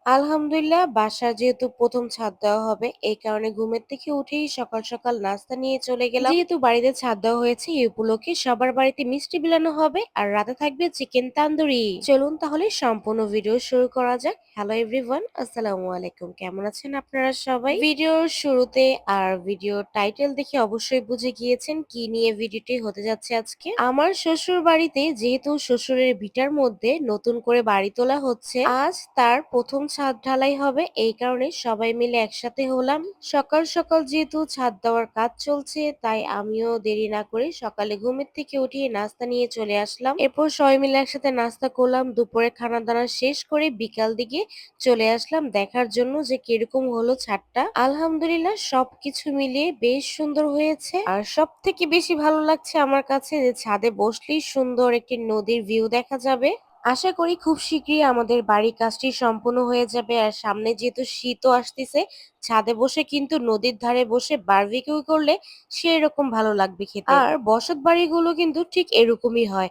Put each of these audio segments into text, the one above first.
আলহামদুলিল্লাহ বাসার যেহেতু প্রথম ছাদ দেওয়া হবে এই কারণে ঘুমের থেকে উঠেই সকাল সকাল নাস্তা নিয়ে চলে গেলাম। যেহেতু বাড়িতে ছাদ দেওয়া হয়েছে এই উপলক্ষে সবার বাড়িতে মিষ্টি বিলানো হবে আর রাতে থাকবে চিকেন তান্দুরি। চলুন তাহলে সম্পূর্ণ ভিডিও শুরু করা যাক। হ্যালো এভরিওয়ান, আসসালামু আলাইকুম। কেমন আছেন আপনারা সবাই? ভিডিওর শুরুতে আর ভিডিও টাইটেল দেখে অবশ্যই বুঝে গিয়েছেন কি নিয়ে ভিডিওটি হতে যাচ্ছে আজকে। আমার শ্বশুর বাড়িতে যেহেতু শ্বশুরের ভিটার মধ্যে নতুন করে বাড়ি তোলা হচ্ছে, আজ তার প্রথম ছাদ ঢালাই হবে এই কারণে সবাই মিলে একসাথে হলাম। সকাল সকাল যেহেতু ছাদ দেওয়ার কাজ চলছে তাই আমিও দেরি না করে সকালে ঘুমের থেকে উঠিয়ে নাস্তা নিয়ে চলে আসলাম। এরপর সবাই মিলে একসাথে নাস্তা করলাম, দুপুরে খানা দানা শেষ করে বিকাল দিকে চলে আসলাম দেখার জন্য যে কিরকম হলো ছাদটা। আলহামদুলিল্লাহ সবকিছু মিলিয়ে বেশ সুন্দর হয়েছে। আর সব থেকে বেশি ভালো লাগছে আমার কাছে যে ছাদে বসলেই সুন্দর একটি নদীর ভিউ দেখা যাবে। আশা করি খুব শীঘ্রই আমাদের বাড়ির কাজটি সম্পূর্ণ হয়ে যাবে। আর সামনে যেহেতু শীতও আসতেছে, ছাদে বসে কিন্তু নদীর ধারে বসে বারবিকিউ করলে সেরকম ভালো লাগবে খেতে। আর বসত বাড়িগুলো কিন্তু ঠিক এরকমই হয়,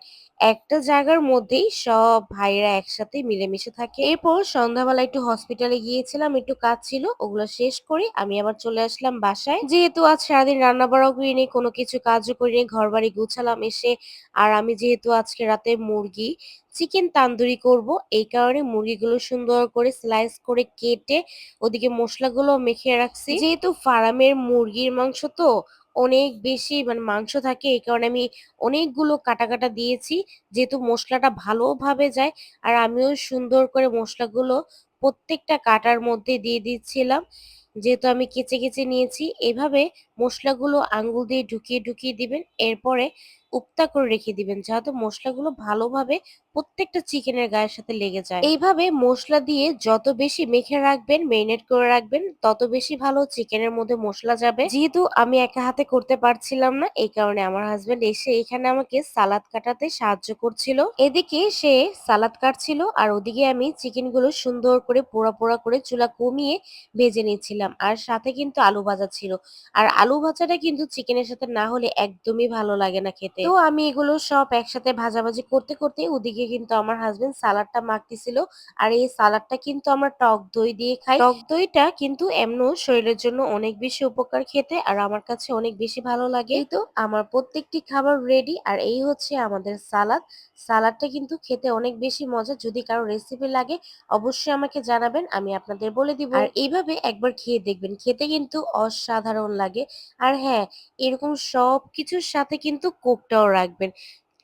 একটা জায়গার মধ্যেই সব ভাইরা একসাথে মিলেমিশে থাকে। এরপর সন্ধ্যাবেলা একটু হসপিটালে গিয়েছিলাম, একটু কাজ ছিল, ওগুলো শেষ করে আমি আবার চলে আসলাম বাসায়। যেহেতু আজ সারাদিন রান্না বাড়াও করিনি, কোনো কিছু কাজও করিনি, ঘর বাড়ি গুছালাম এসে। আর আমি যেহেতু আজকে রাতে মুরগি চিকেন তান্দুরি করব এই কারণে মুরগিগুলো সুন্দর করে স্লাইস করে কেটে ওদিকে মশলাগুলো মেখে রাখছি। যেহেতু ফার্মের মুরগির মাংস তো অনেক বেশি মাংস থাকে এই কারণে আমি অনেকগুলো কাটা কাটা দিয়েছি, যেহেতু মশলাটা ভালোভাবে যায়। আর আমিও সুন্দর করে মশলাগুলো প্রত্যেকটা কাটার মধ্যে দিয়ে দিচ্ছিলাম। যেহেতু আমি কেচে কেচে নিয়েছি, এভাবে মশলাগুলো আঙ্গুল দিয়ে ঢুকিয়ে ঢুকিয়ে দিবেন, এরপরে উপতা করে রেখে দিবেন যাতে মশলাগুলো ভালোভাবে প্রত্যেকটা চিকেনের গায়ের সাথে লেগে যায়। এইভাবে মশলা দিয়ে যত বেশি মেখে রাখবেন, মেরিনেট করে রাখবেন, তত বেশি ভালো চিকেনের মধ্যে মশলা যাবে। যেহেতু আমি একা হাতে করতে পারছিলাম না এই কারণে আমার হাজবেন্ড এসে এখানে আমাকে সালাদ কাটাতে সাহায্য করছিল। এদিকে সে সালাদ কাটছিল আর ওদিকে আমি চিকেন গুলো সুন্দর করে পোড়া পোড়া করে চুলা কমিয়ে ভেজে নিচ্ছিলাম। আর সাথে কিন্তু আলু ভাজা ছিল। আর আলু ভাজাটা কিন্তু চিকেনের সাথে না হলে একদমই ভালো লাগে না খেতে। তো আমি এগুলো সব একসাথে ভাজাভাজি করতে করতে ওদিকে কিন্তু আমার হাজবেন্ড সালাডটা মাখতেছিল। আর এই সালাডটা কিন্তু আমরা টক দই দিয়ে খাই। টক দইটা কিন্তু এমনও শরীরের জন্য অনেক বেশি উপকার খেতে, আর আমার কাছে অনেক বেশি ভালো লাগে। এই তো আমার প্রত্যেকটি খাবার রেডি, আর এই হচ্ছে আমাদের সালাদ। সালাডটা কিন্তু খেতে অনেক বেশি মজা। যদি কারো রেসিপি লাগে অবশ্যই আমাকে জানাবেন, আমি আপনাদের বলে দিব। আর এইভাবে একবার খেয়ে দেখবেন, খেতে কিন্তু অসাধারণ লাগে। আর হ্যাঁ, এরকম সবকিছুর সাথে কিন্তু কোকটাও রাখবেন,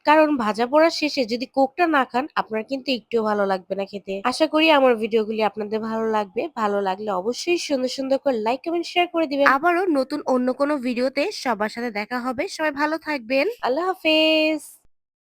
কারণ ভাজা পোড়ার শেষে যদি কোকটা না খান আপনার কিন্তু একটুও ভালো লাগবে না খেতে। আশা করি আমার ভিডিওগুলি আপনাদের ভালো লাগবে। ভালো লাগলে অবশ্যই সুন্দর সুন্দর করে লাইক কমেন্ট শেয়ার করে দিবেন। আবারও নতুন অন্য কোনো ভিডিওতে সবার সাথে দেখা হবে। সবাই ভালো থাকবেন। আল্লাহ হাফেজ।